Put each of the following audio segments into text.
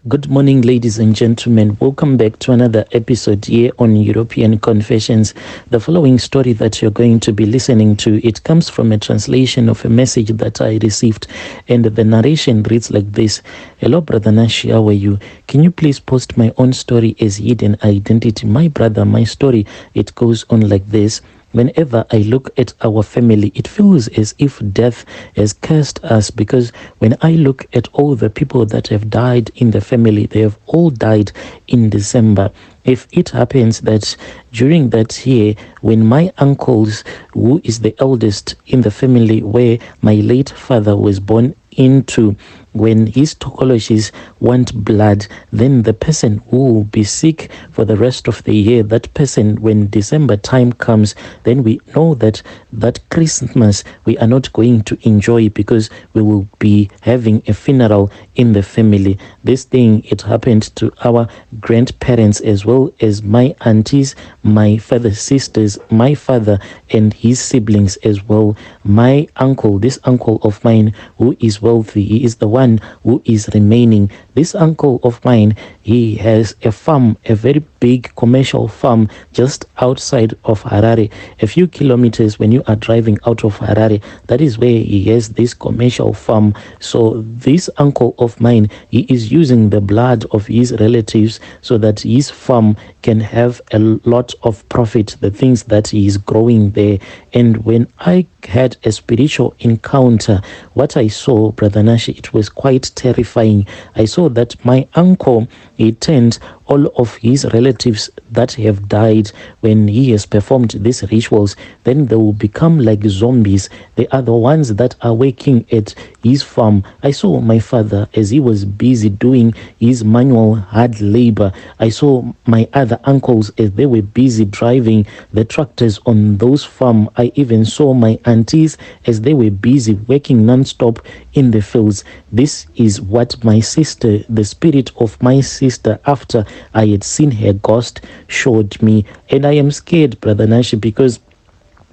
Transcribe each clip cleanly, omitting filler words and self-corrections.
Good morning, ladies and gentlemen. Welcome back to another episode here on European Confessions. The following story that you're going to be listening to, it comes from a translation of a message that I received, and the narration reads like this. Hello, Brother Nashi, how are you? Can you please post my own story as hidden identity? My brother, my story, it goes on like this. Whenever I look at our family, it feels as if death has cursed us, because when I look at all the people that have died in the family, they have all died in December. If it happens that during that year, when my uncles, who is the eldest in the family where my late father was born into, when his tokologies want blood, then the person who will be sick for the rest of the year, that person, when December time comes, then we know that that Christmas we are not going to enjoy, because we will be having a funeral in the family. This thing, it happened to our grandparents as well as my aunties, my father's sisters, my father and his siblings as well. My uncle, this uncle of mine who is wealthy, he is the one who is remaining. This uncle of mine, he has a farm, a very big commercial farm just outside of Harare. A few kilometers when you are driving out of Harare, that is where he has this commercial farm. So this uncle of mine, he is using the blood of his relatives so that his farm can have a lot of profit, the things that he is growing there. And when I had a spiritual encounter, what I saw, Brother Nashi, it was quite terrifying. I saw that my uncle, he turned all of his relatives that have died when he has performed these rituals, then they will become like zombies. They are the ones that are working at his farm. I saw my father as he was busy doing his manual hard labor. I saw my other uncles as they were busy driving the tractors on those farm. I even saw my aunties as they were busy working non-stop in the fields. This is what my sister, the spirit of my sister, after I had seen her ghost, showed me. And I am scared, Brother Nashi, because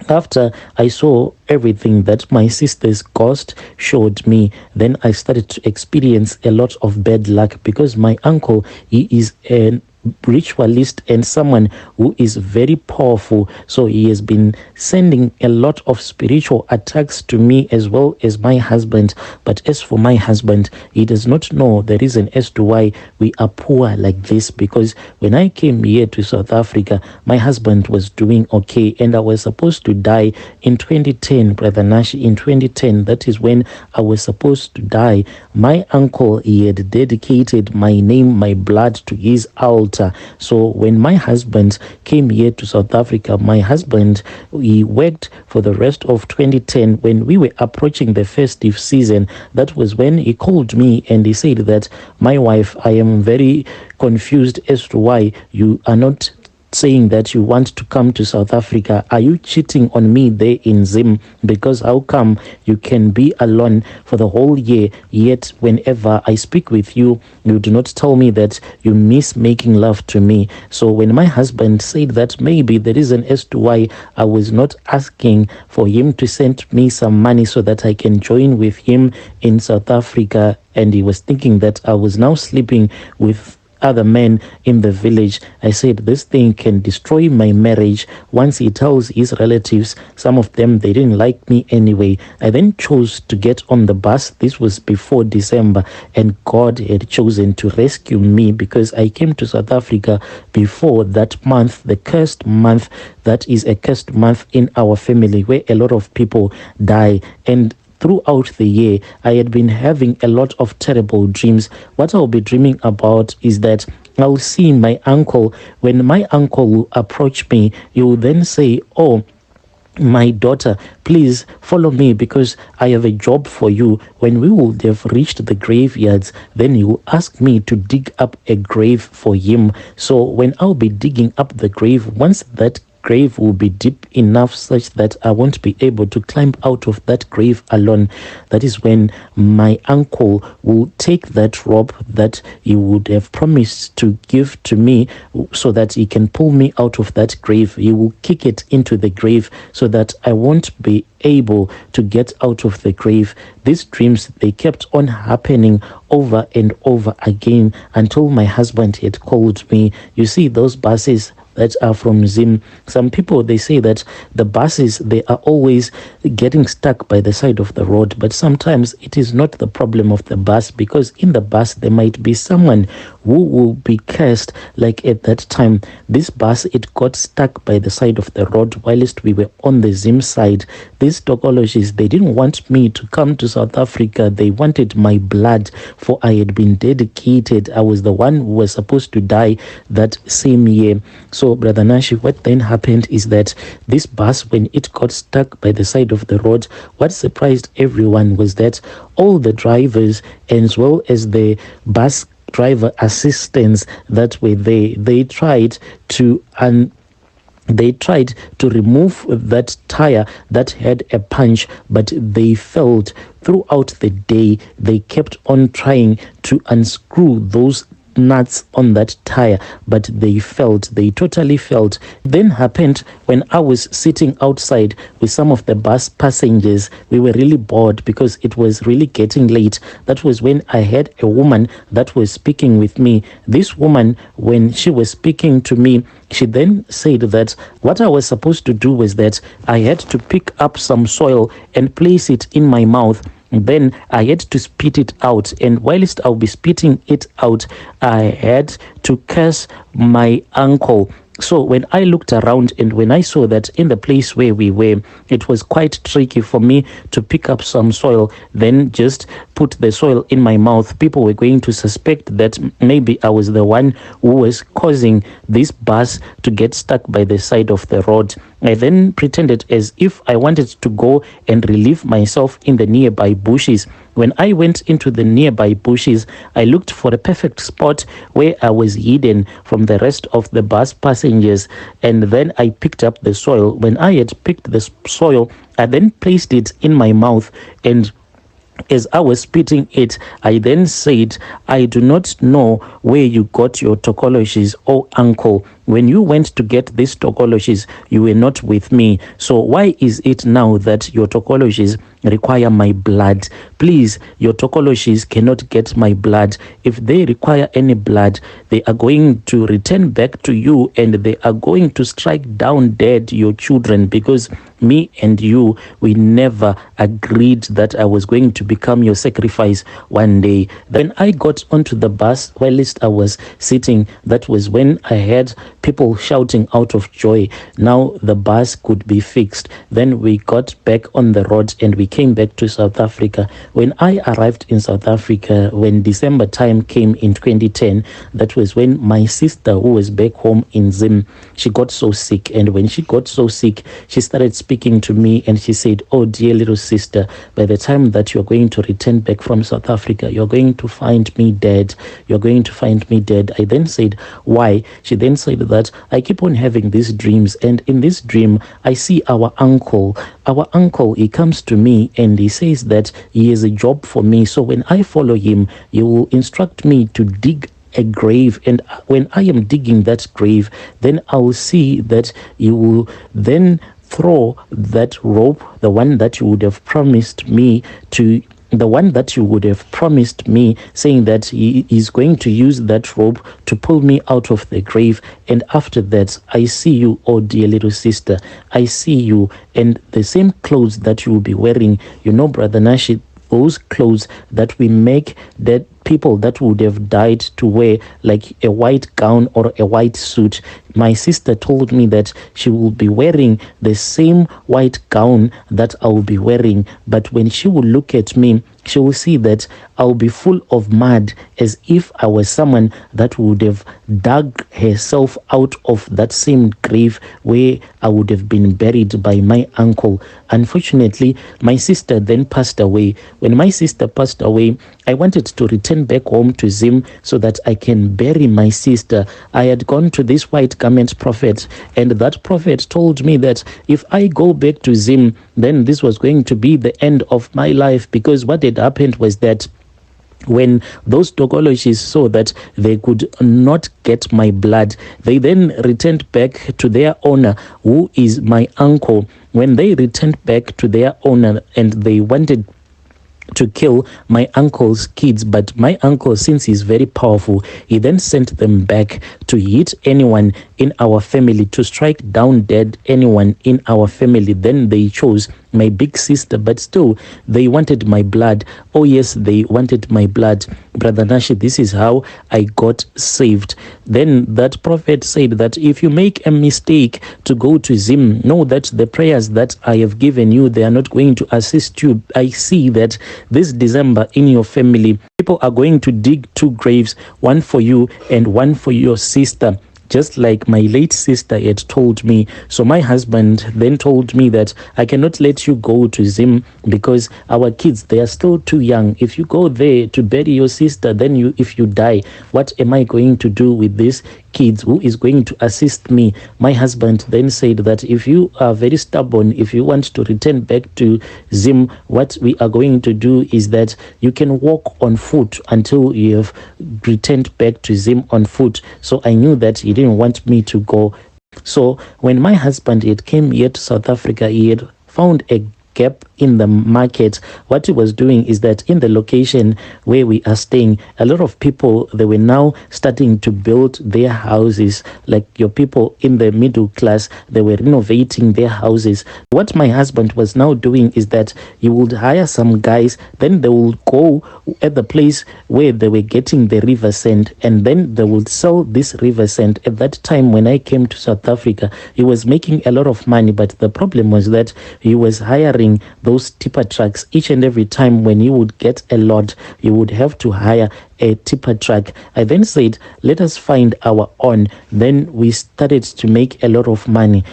after I saw everything that my sister's ghost showed me, then I started to experience a lot of bad luck, because my uncle, he is an ritualist and someone who is very powerful. So he has been sending a lot of spiritual attacks to me as well as my husband. But as for my husband, he does not know the reason as to why we are poor like this, because when I came here to South Africa, my husband was doing okay, and I was supposed to die in 2010, Brother Nash. In 2010, that is when I was supposed to die. My uncle, he had dedicated my name, my blood to his altar. So when my husband came here to South Africa, my husband, he worked for the rest of 2010. When we were approaching the festive season, that was when he called me and he said that, my wife, I am very confused as to why you are not saying that you want to come to South Africa. Are you cheating on me there in Zim? Because how come you can be alone for the whole year, yet whenever I speak with you, you do not tell me that you miss making love to me? So when my husband said that maybe the reason as to why I was not asking for him to send me some money so that I can join with him in South Africa, and he was thinking that I was now sleeping with other men in the village, I said this thing can destroy my marriage. Once he tells his relatives, some of them, they didn't like me anyway. I then chose to get on the bus. This was before December, and God had chosen to rescue me, because I came to South Africa before that month, the cursed month, that is a cursed month in our family where a lot of people die. And throughout the year, I had been having a lot of terrible dreams. What I'll be dreaming about is that I'll see my uncle. When my uncle will approach me, he will then say, oh, my daughter, please follow me, because I have a job for you. When we would have reached the graveyards, then he will ask me to dig up a grave for him. So when I'll be digging up the grave, once that grave will be deep enough such that I won't be able to climb out of that grave alone. That is when my uncle will take that rope that he would have promised to give to me so that he can pull me out of that grave. He will kick it into the grave so that I won't be able to get out of the grave. These dreams, they kept on happening over and over again until my husband had called me. You see, those buses that are from Zim, some people, they say that the buses, they are always getting stuck by the side of the road, but sometimes it is not the problem of the bus, because in the bus there might be someone who will be cursed. Like at that time, this bus, it got stuck by the side of the road whilst we were on the Zim side. These Tokoloshis, they didn't want me to come to South Africa. They wanted my blood, for I had been dedicated. I was the one who was supposed to die that same year. So, Brother Nashi, what then happened is that this bus, when it got stuck by the side of the road, what surprised everyone was that all the drivers, as well as the bus driver assistants that were there, they tried to remove that tire that had a punch, but they failed. Throughout the day, they kept on trying to unscrew those nuts on that tire, but they totally failed. Then happened when I was sitting outside with some of the bus passengers. We were really bored because it was really getting late. That was when I had a woman that was speaking with me. This woman, when she was speaking to me, she then said that what I was supposed to do was that I had to pick up some soil and place it in my mouth. Then I had to spit it out, and whilst I'll be spitting it out, I had to curse my uncle. So when I looked around and when I saw that in the place where we were, it was quite tricky for me to pick up some soil, then just put the soil in my mouth, people were going to suspect that maybe I was the one who was causing this bus to get stuck by the side of the road. I then pretended as if I wanted to go and relieve myself in the nearby bushes. When I went into the nearby bushes, I looked for a perfect spot where I was hidden from the rest of the bus passengers, and then I picked up the soil. When I had picked the soil, I then placed it in my mouth, and as I was spitting it, I then said, I do not know where you got your tokoloshis, oh uncle. When you went to get these tokoloshis, you were not with me. So why is it now that your tokoloshis require my blood? Please, your tokoloshis cannot get my blood. If they require any blood, they are going to return back to you, and they are going to strike down dead your children, because me and you, we never agreed that I was going to become your sacrifice one day. Then I got onto the bus whilst I was sitting. That was when I had people shouting out of joy. Now the bus could be fixed. Then we got back on the road and we came back to South Africa. When I arrived in South Africa, when December time came in 2010, that was when my sister, who was back home in Zim, she got so sick. And when she got so sick, she started speaking to me and she said, oh dear little sister, by the time that you're going to return back from South Africa, you're going to find me dead. You're going to find me dead. I then said, why? She then said that I keep on having these dreams, and in this dream I see our uncle. Our uncle, he comes to me and he says that he has a job for me. So when I follow him, he will instruct me to dig a grave, and when I am digging that grave, then I will see that you will then throw that rope, the one that you would have promised me saying that he is going to use that rope to pull me out of the grave. And after that, I see you, oh dear little sister, I see you, and the same clothes that you will be wearing, you know, Brother Nashi, those clothes that we make that people that would have died to wear, like a white gown or a white suit. My sister told me that she will be wearing the same white gown that I will be wearing, but when she will look at me, she will see that I'll be full of mud, as if I was someone that would have dug herself out of that same grave where I would have been buried by my uncle. Unfortunately, my sister then passed away. When my sister passed away, I wanted to return return back home to Zim so that I can bury my sister. I had gone to this white garment prophet, and that prophet told me that if I go back to Zim, then this was going to be the end of my life, because what had happened was that when those Tokoloshis saw that they could not get my blood, they then returned back to their owner, who is my uncle. When they returned back to their owner and they wanted to kill my uncle's kids, but my uncle, since he's very powerful, he then sent them back to hit anyone in our family, to strike down dead anyone in our family. Then they chose my big sister, but still they wanted my blood. Oh yes, they wanted my blood. Brother Nashi, this is how I got saved. Then that prophet said that if you make a mistake to go to Zim, know that the prayers that I have given you, they are not going to assist you. I see that this December in your family, people are going to dig 2 graves, one for you and one for your sister, just like my late sister had told me. So my husband then told me that I cannot let you go to Zim because our kids, they are still too young. If you go there to bury your sister, then if you die, what am I going to do with these kids? Who is going to assist me? My husband then said that if you are very stubborn, if you want to return back to Zim, what we are going to do is that you can walk on foot until you have returned back to Zim on foot. So I knew that he didn't want me to go. So when my husband had came here to South Africa, he had found a gap in the market. What he was doing is that in the location where we are staying, a lot of people, they were now starting to build their houses. Like your people in the middle class, they were renovating their houses. What my husband was now doing is that he would hire some guys, then they will go at the place where they were getting the river sand, and then they would sell this river sand. At that time when I came to South Africa, he was making a lot of money, but the problem was that he was hiring those tipper trucks. Each and every time when you would get a load, you would have to hire a tipper truck. I then said, let us find our own. Then we started to make a lot of money.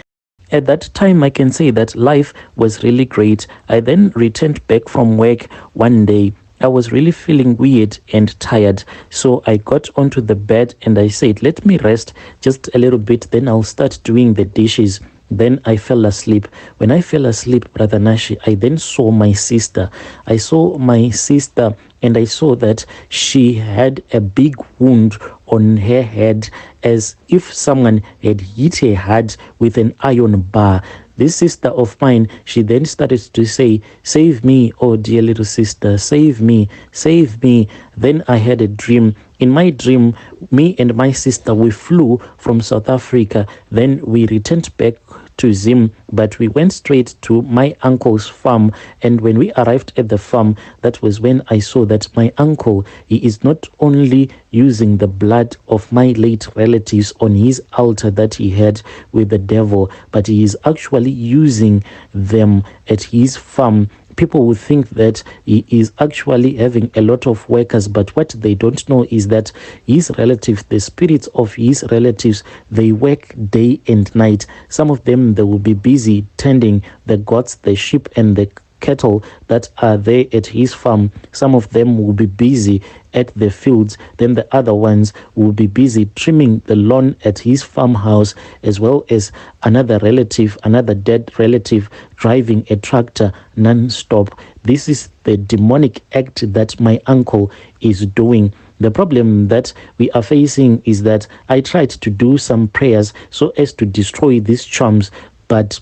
At that time, I can say that life was really great. I then returned back from work one day. I was really feeling weird and tired. So I got onto the bed and I said, let me rest just a little bit, then I'll start doing the dishes. Then I fell asleep. When I fell asleep, Brother Nashi, I then saw my sister. I saw my sister and I saw that she had a big wound on her head, as if someone had hit her head with an iron bar. This sister of mine, she then started to say, save me, oh dear little sister, save me, save me. Then I had a dream. In my dream, me and my sister, we flew from South Africa. Then we returned back to Zim, but we went straight to my uncle's farm. And when we arrived at the farm, that was when I saw that my uncle, he is not only using the blood of my late relatives on his altar that he had with the devil, but he is actually using them at his farm. People would think that he is actually having a lot of workers, but what they don't know is that his relatives, the spirits of his relatives, they work day and night. Some of them, they will be busy tending the goats, the sheep, and the cattle that are there at his farm. Some of them will be busy at the fields. Then the other ones will be busy trimming the lawn at his farmhouse, as well as another relative, another dead relative, driving a tractor non-stop. This is the demonic act that my uncle is doing. The problem that we are facing is that I tried to do some prayers so as to destroy these charms, but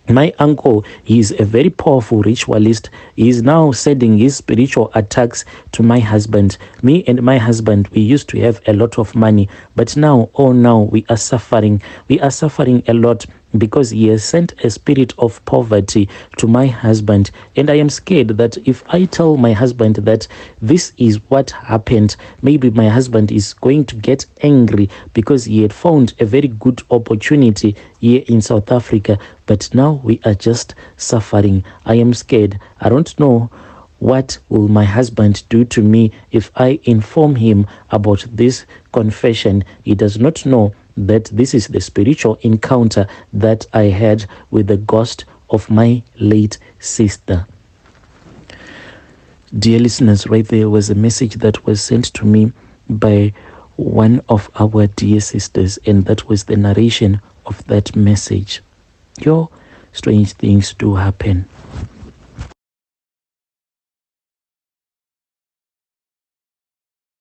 my uncle, he is a very powerful ritualist. He is now sending his spiritual attacks to my husband. Me and my husband, we used to have a lot of money, but now, oh now, we are suffering. We are suffering a lot because he has sent a spirit of poverty to my husband. And I am scared that if I tell my husband that this is what happened, maybe my husband is going to get angry because he had found a very good opportunity here in South Africa. But now we are just suffering. I am scared. I don't know what will my husband do to me if I inform him about this confession. He does not know that this is the spiritual encounter that I had with the ghost of my late sister. Dear listeners, right there was a message that was sent to me by one of our dear sisters, and that was the narration of that message. Strange things do happen.